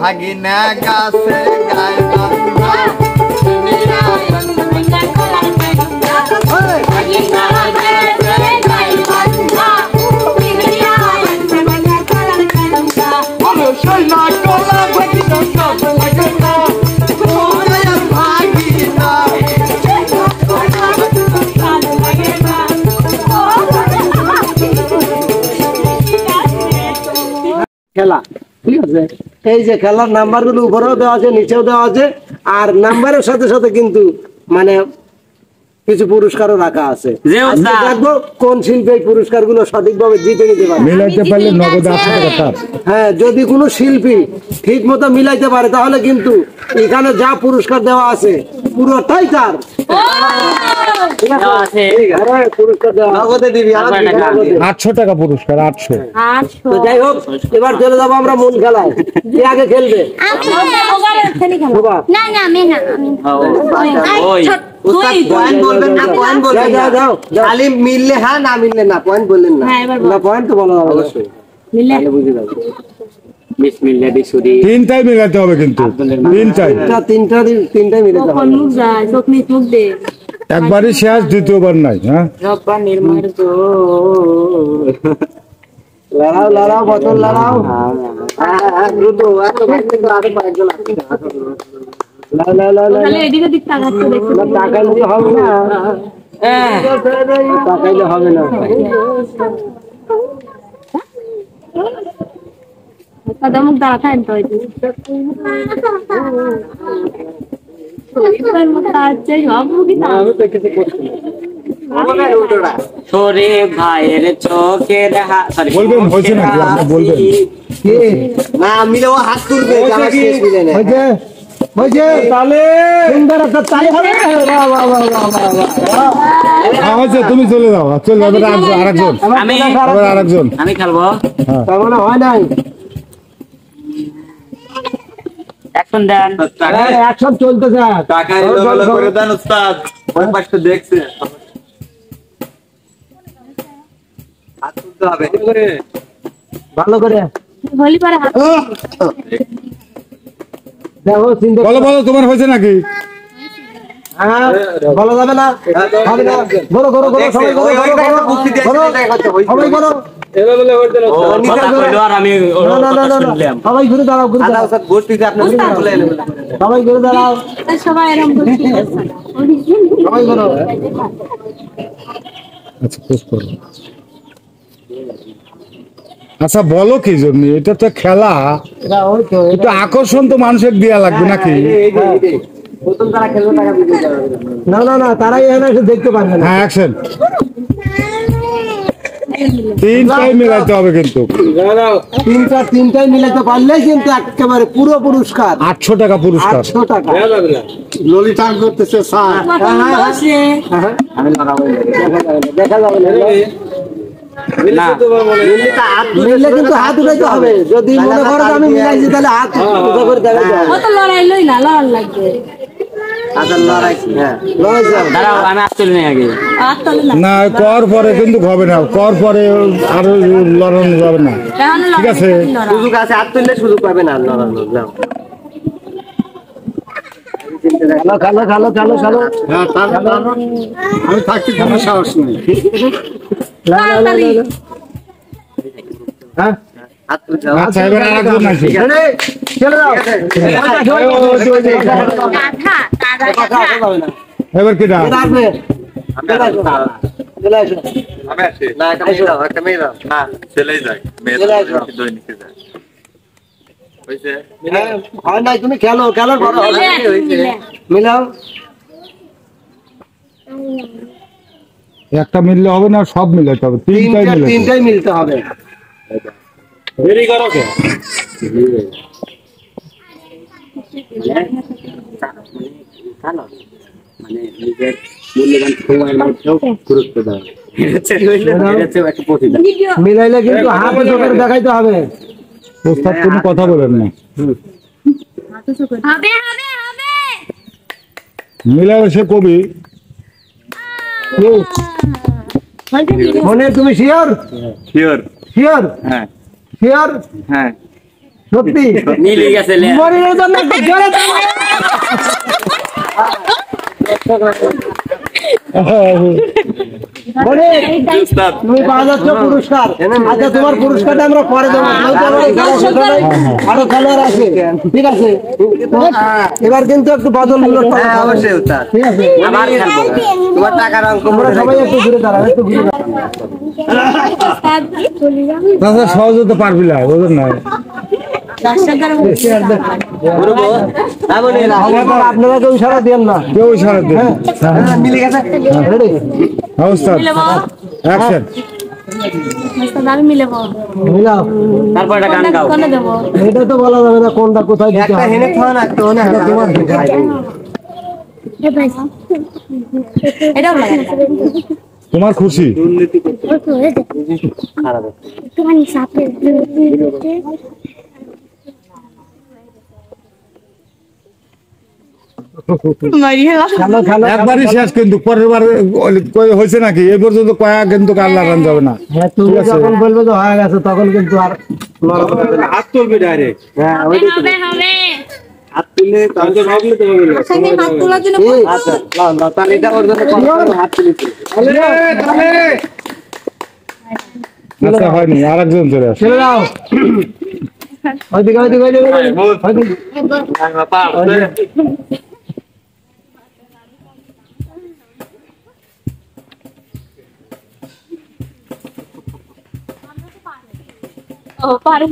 ভাগিনা গাছে গায় বান্ধা দুনিয়া ভাগিনা গাছে গায় বান্ধা দুনিয়া বলো শৈলা কোলা ভাগিনা সব ভাগিনা ওরে ভাগিনা খেলা ঠিক আছে। এই যে খেলার নাম্বারগুলো উপরেও দেওয়া আছে, নিচেও দেওয়া আছে, আর নাম্বারের সাথে সাথে কিন্তু মানে কিছু পুরস্কারও রাখা আছে। দেখবো কোন শিল্পী এই পুরস্কারগুলো সঠিকভাবে জিতে নিতে পারে। মিলাইতে পারলে নগদ 800 টাকা। হ্যাঁ, যদি কোনো শিল্পী ঠিক মতো মিলাইতে পারে তাহলে কিন্তু এখানে যা পুরস্কার দেওয়া আছে পুরোটাই তার। $800 টাকা পুরস্কার, 800। তো যাই হোক, এবার চলে যাবো আমরা মূল খেলায়। কে আগে খেলবে? খালি মিললে হ্যাঁ, না মিললে না। পয়েন্ট বললেন না, পয়েন্ট তো বলা হবে অবশ্যই। তিনটাই মিলাতে হবে কিন্তু, তিনটাই মিলাতে হবে। একবারই শেষ, দ্বিতীয়বার নাই। হ্যাঁ, লড়াও লড়াও, বোতল লড়াও। তাকাইলে হবে না, তাকাইলে হবে না। কদমুক দাঁড়া খান তো ছোরে ভাইয়ের চোখের বলবেন হয়েছে নাকি? আপনি বলবেন না মিলে ও হাত তুলবে। তুমি চলে যাও, চলে যাবে আরেকজন। আমি খেলবো। হয় নাই, অ্যাকশন দেন। অ্যাকশন চলতেছে। টাকা এলো করে দেন উস্তাদ। ওই পাশে দেখছে হাত তুলতে হবে ভালো করে। দেখো বলো বলো, তোমার হয়েছে নাকি? হ্যাঁ, বলা যাবে না, হবে না। করো করো করো, সবাই করো, সবাই করো। সবাই ঘুরে দাঁড়াও, ঘুরে দাঁড়াও, সবাই ঘুরে দাঁড়াও, সবাই করো। আচ্ছা, পোস্ট করো। আচ্ছা বলো কি জন্য? এটা তো খেলা, একটু আকর্ষণ তো মানুষের দেয়া লাগবে নাকি? না না না, তারাই দেখতে পারবে না। হ্যাঁ, অ্যাকশন। তিনটাই মিলাইতে হবে কিন্তু। তিনটাই মিলাইতে পারলেই কিন্তু একেবারে পুরো পুরস্কার। 800 টাকা পুরস্কার। 800 টাকা। ললি টান করতেছে স্যার। দেখা যাবে না, মিললে কিন্তু হাত উঠাইতে হবে। যদি মনে করো আমি মিলাইছি তাহলে হাত উঠা করে দেখা যাবে। না, কর পরে কিন্তু হবে না, কর পরে আরো লড়ানো যাবে না। ঠিক আছে, সুযোগ আছে, হাত তুললে সুযোগ পাবে না লড়ানো। খালো খালো খালো খালো। আমি থাকতে কোনো সাহস নেই। আচ্ছা, এবার আরেকজন আছে। এবার কি না? তুমি খেলো, খেলার পর মিলাও। একটা মিললে হবে না, সব মিলাতে হবে। তিনটাই মিলতে হবে। মানে নিজের মূল্যবান সময়ের মধ্যেও গুরুত্ব দেওয়া। মিলাইলে কিন্তু হাত চোখের দেখাইতে হবে। ওস্তাদ কোনো কথা বলেন না, মিলালে সে কবি। মনে তুমি শিওর? শিওর। শিওর? হ্যাঁ শিওর? হ্যাঁ। সত্যি মিলে গেছে লে মনিরের জন্য একটু জোরে তালি। মনির, উস্তাদ তুমি পাওয়া যাচ্ছ পুরস্কার। আচ্ছা, তোমার পুরস্কারটা আমরা পরে দেবো। আরো খেলোয়াড় আছে, ঠিক আছে? এবার কিন্তু একটু বদল হলো। অবশ্যই উস্তাদ ঠিক আছে, আবার খেলবো তোমার টাকার অঙ্ক তোমরা সবাই একটু ঘুরে দাঁড়াও, একটু ঘুরে দাঁড়াও। তাছাড়া সহজ হতে পারবি না, বুঝলেন না? আপনারা কেউ ইশারা দেন না। কেউ ইশারা দেন না। মিলে গেছে, রেডি? অবস্থা অ্যাকশন। আমি মিলে মিলাও। তারপর একটা গান গাও কোনে দেবো এটা তো বলা যাবে না কোনটা কোথায় দিতে হবে। হেনে খাওয়া না তো না এটা তোমার দিতে হবে। এটাও লাগে তোমার খুশি? একটুখানি সাপে খেলো, খেলো। একবারই শেষ, কিন্তু পরের বার হয়েছে নাকি এই পর্যন্ত কয়া কিন্তু আল্লাহ রান যাবে না। হ্যাঁ, তুমি ঠিক আছে। যখন বলবে যে হয়ে গেছে তখন কিন্তু আর লড়াই হবে না। হাত তুলবি ডাইরেক্ট হ্যাঁ, ওইটাই তো। হবে হাত তুললে তাহলে তো ভাবলে তো হবে না আচ্ছা হাত তোলার জন্য এই, আচ্ছা লাও লাও তাহলে এটা ওর জন্য হাত তুলেছি আচ্ছা হয়নি, আর একজন চলে আসে। ছেড়ে দাও। ওইদিকে, ওইদিকে, ওইদিকে, ওইদিকে। ও পারে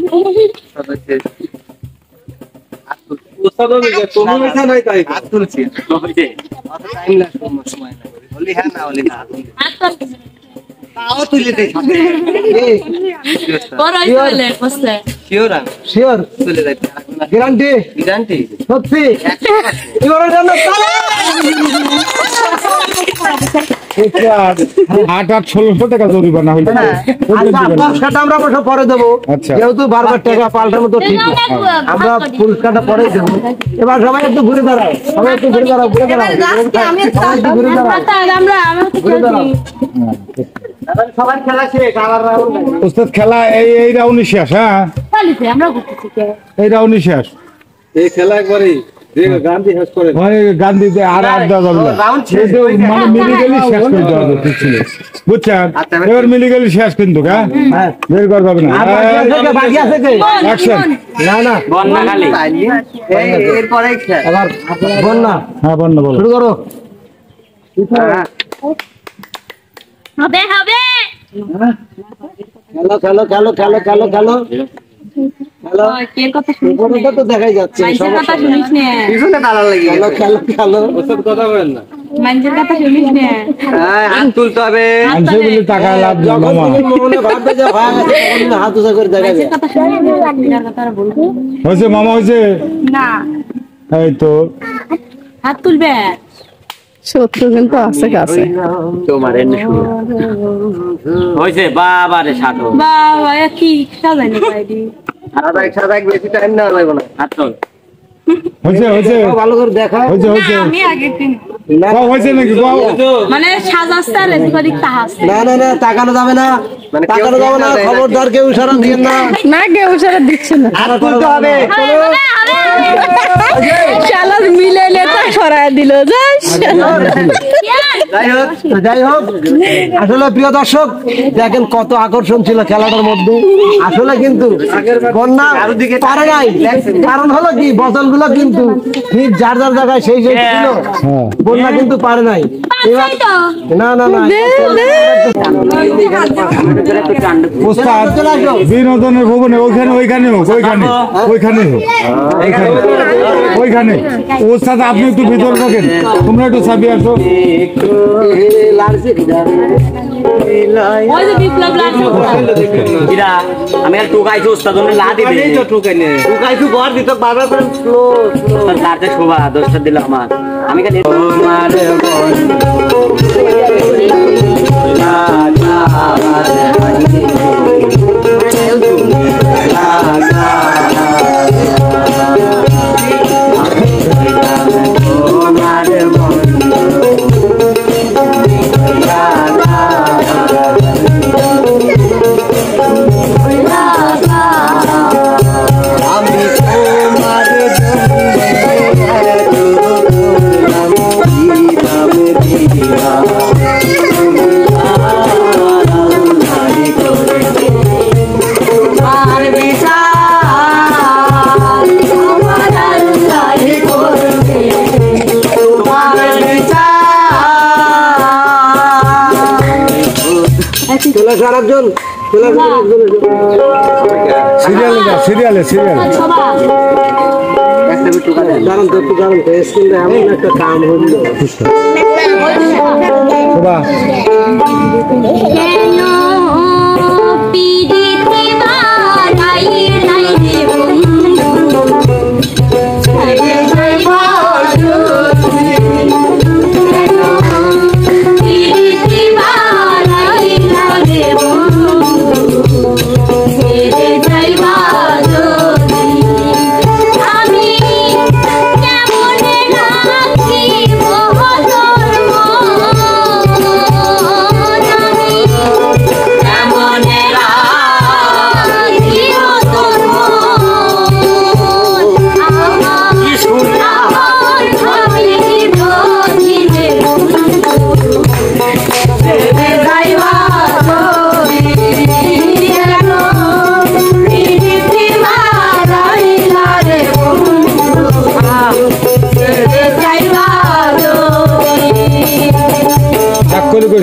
উস্তাদ হবে যে তুমি মিশা নাই তাই হাত তুলছি ওই যে অত টাইম লাগবে সময় না বলি হ্যাঁ না বলি না হাত তোল তাও তুলে দেই এই, বড় হইলে বসে শিওর আমি শিওর, তুলে দেই গ্যারান্টি, গ্যারান্টি সত্যি? এবারের জন্য তালি। 8,1600 টাকা জরিমানা হইল। আচ্ছা, পুরস্কারটা আমরা অবশ্য পরে দেবো। আচ্ছা। যেহেতু বারবার টাকা পাল্টানো তো ঠিক না। আমরা পুরস্কারটা পরে দেবো। এবার সবাই একটু ঘুরে দাঁড়াও, সবাই একটু ঘুরে দাঁড়াও, ঘুরে দাঁড়াও, সবাই একটু ঘুরে দাঁড়াও, আমরা ঘুরে দাঁড়াও। সবার খেলা শেষ আবার রাউন্ড ওস্তাদ খেলা এই রাউন্ডই শেষ। হ্যাঁ, পালিছে আমরা ঘুরতেছি কে এই রাউন্ডই শেষ। এই খেলা একবারই দেখো গান্ধী শেষ করে মানে গান্ধীতে আর আড্ডা যাবে না। রাউন্ড শেষ এটা মানে মিলিগালি শেষ করতে হবে, ঠিক ছিল, বুঝছেন? আচ্ছা, এবার মিলিগালি শেষ কিন্তু, হ্যাঁ, হ্যাঁ। বের করা যাবে না। আর বাকি আছে কে? বাকি আছে কে? অ্যাকশন। না, না, বন্যা খালি এই এরপরেই খেলা এবার বন্যা হ্যাঁ, বন্ধ বলো। শুরু করো। হবে হবে খেলো, খেলো, খেলো, খেলো, খেলো, খেলো, খেলো। কে কথা শুনিস উপরটা তো দেখাই যাচ্ছে, মানুষের কথা সমস্যা নেই। শুনিস না পিছনে দাঁড়া লাগি খেলো, খেলো, খেলো। ওসব কথা বলেন না মানুষের কথা শুনিস না হাত তুলতে হবে মানুষের বলে টাকা লাভ না, যখন মামা। তুমি মনে ভাববে যে হয়ে গেছে, তখন তুমি হাত উঁচা করে দেখা যায়। কথা শুনিস না কথা বলবো হয়েছে মামা, হয়েছে। না এই তো হাত তুলবে শত্রু কিন্তু আছে কাছে। তোমার এনে শুরু হয়েছে বাবা রে সাটো বাবা কি সাজানি পাইদি সাদা বেশি টাইম না লাগবে না হাত তোল হয়েছে, হয়েছে, ভালো করে দেখা। হয়েছে, হয়েছে। আমি আগে না, কও, হয়েছে নাকি কও? মানে সাজাস্তা রে দিক তাহাস না, না, না, তাকানো যাবে না, মানে কেউ তাকানো যাবে না, ইশারা দেয় না। খবরদার কেউ ইশারা দিয়েন না। না কেউ সারা দিচ্ছে না, হাত তুলতে হবে। শালার মিলাইলে তো সরাই দিল। যাস যাই হোক যাই হোক, আসলে প্রিয় দর্শক দেখেন কত আকর্ষণ ছিল খেলাটার মধ্যে। আসলে কিন্তু বন্যা পারে নাই, কারণ হলো কি বোতলগুলো কিন্তু ঠিক যার যার জায়গায় সেই সেই ছিল, হ্যাঁ, বন্যা কিন্তু পারে নাই। এবার না, না, না, ওস্তাদ বিনোদনের ভবনে ওইখানে, ওইখানে হোক, ওইখানে, ওইখানে হোক, ওইখানে। ওস্তাদ আপনি একটু ভিতরে থাকেন, তোমরা একটু ছাপিয়ে আসো। ওই যে বিপ্লব লাগছে কিরা আমি আর টুকাইছি ওস্তাদ ওনে লা দিবে এই তো টুকাই নে টুকাই তুই ঘর দিত বারবার করে স্লো ওস্তাদ কাটে শোভা 10টা দিল আমার আমি খালি তোমার আমি আসো আরেকজন সিরিয়ালে দাঁড়ান তো একটু দাঁড়ান তো স্কুলে এমন একটা কাম হইল শোভা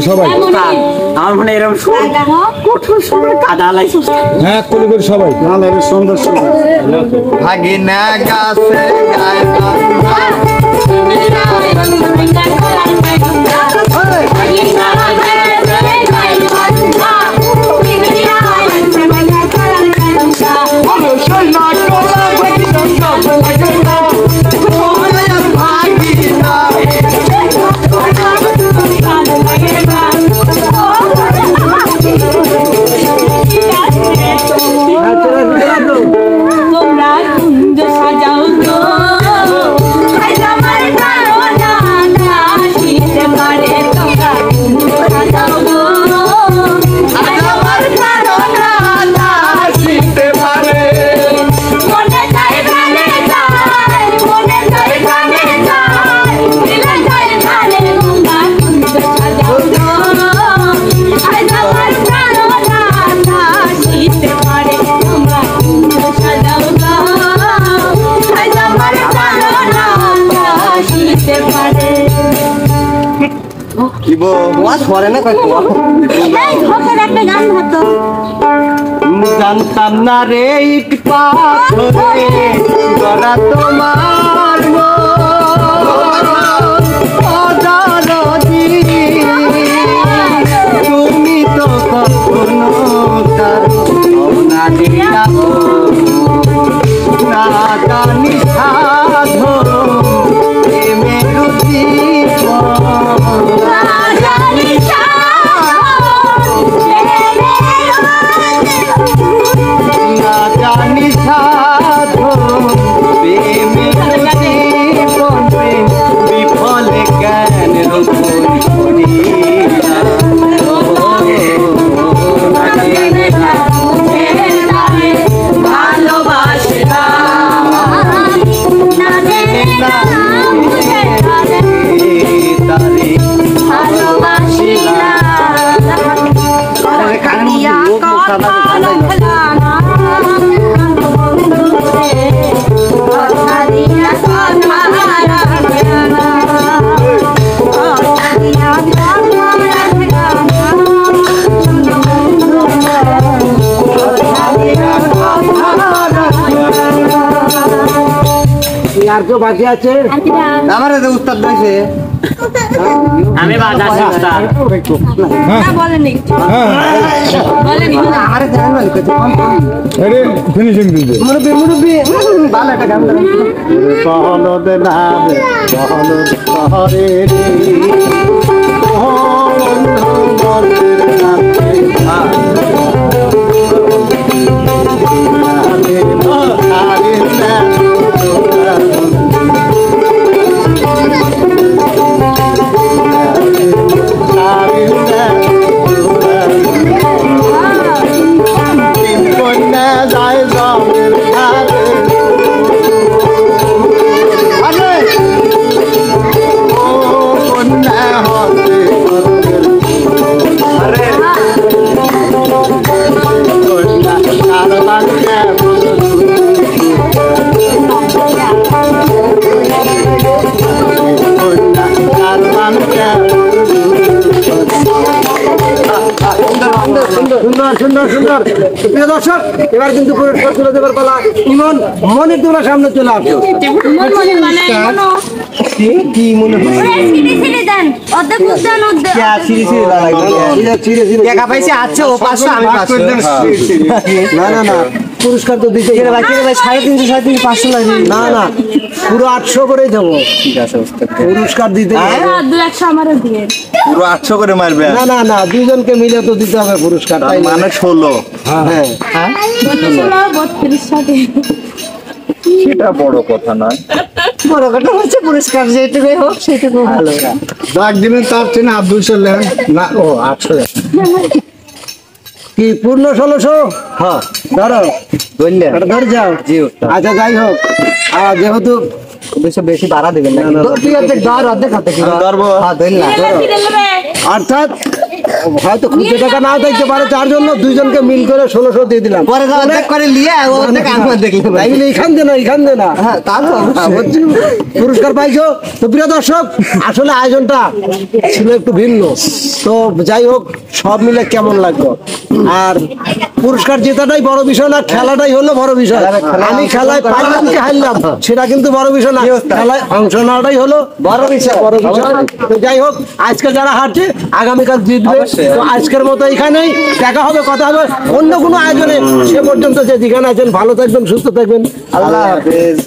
সবাই আমার মনে এরকম কঠোর সময় কাদা লাইছে হ্যাঁ করে সবাই সুন্দর ভাগিনা গাছে গায় জানতাম না রে ইট পাথরে গড়া তোমার তুমি তো কখনো না জানি সাধো বিফলে জ্ঞান আর কেউ বাকি আছে আমার উস্তাদ রয়েছে আমি বাদ আছি উস্তাদ বলেনি আমার জানেন আরে ফিনিশিং দিবে মুরব্বি ভালো একটা গান বহলদ নাবে বহলদ শহরে রে বন্ধু মন্দির নামে Oh, সুন্দর সুন্দর সুন্দর। তো প্রিয় দর্শক, এবার কিন্তু পুরস্কার তুলে দেবার পালা। ইমন, মনে তোমরা সামনে চলে আসো। কি মনে হয়? টাকা পাইছে আচ্ছা ও 500 আমি 500 না না না, পুরস্কার তো দিতে ভাই 350 550 লাগে না না, পুরো 800 করেই দেবো। ঠিক আছে ওস্তাদ পুরস্কার দিতে হবে। 200 আমারও দিয়ে পুরো 800 করে মারবে না না না, দুজনকে মিলে তো দিতে হবে পুরস্কার, তাই না? মানে 16। হ্যাঁ, 32 সাথে সেটা বড় কথা নয়, বড় কথা হচ্ছে পুরস্কার যেটুকুই হোক সেটুকু ভালো ডাক দিবেন তার চেয়ে আব্দুল সাল্লাহ না ও 800 কি পূর্ণ 1600? হ্যাঁ ধরো, বললেন এটা ধরে যাও। জি ওস্তাদ আচ্ছা যাই হোক, যেহেতু বেশি বেশি বাড়া দিবেন না তুই অর্ধেক ধর অর্ধেক হাতে কি ধরবো। হ্যাঁ ধরলাম অর্থাৎ হয়তো খুঁজে টাকা নাও দেখতে পারে, তার জন্য দুইজনকে মিল করে 1600 দিয়ে দিলাম। পরে অর্ধেক করে নিয়ে ও অর্ধেক আমার দেখলে ভাই তাইলে এইখান দে না, এইখান দে না। হ্যাঁ তা তো অবশ্যই। পুরস্কার পাইছো। তো প্রিয় দর্শক, আসলে আয়োজনটা ছিল একটু ভিন্ন। তো যাই হোক, সব মিলে কেমন লাগলো। আর পুরস্কার জেতাটাই বড় বিষয় না, খেলাটাই হলো বড় বিষয়। আমি খেলায় পারলাম কি হারলাম সেটা কিন্তু বড় বিষয় না, খেলায় অংশ নেওয়াটাই হলো বড় বিষয়। বড় বিষয়। তো যাই হোক, আজকে যারা হারছে আগামীকাল জিতবে। তো আজকের মতো এখানেই দেখা হবে, কথা হবে অন্য কোনো আয়োজনে। সে পর্যন্ত যে যেখানে আছেন ভালো থাকবেন, সুস্থ থাকবেন। আল্লাহ হাফেজ।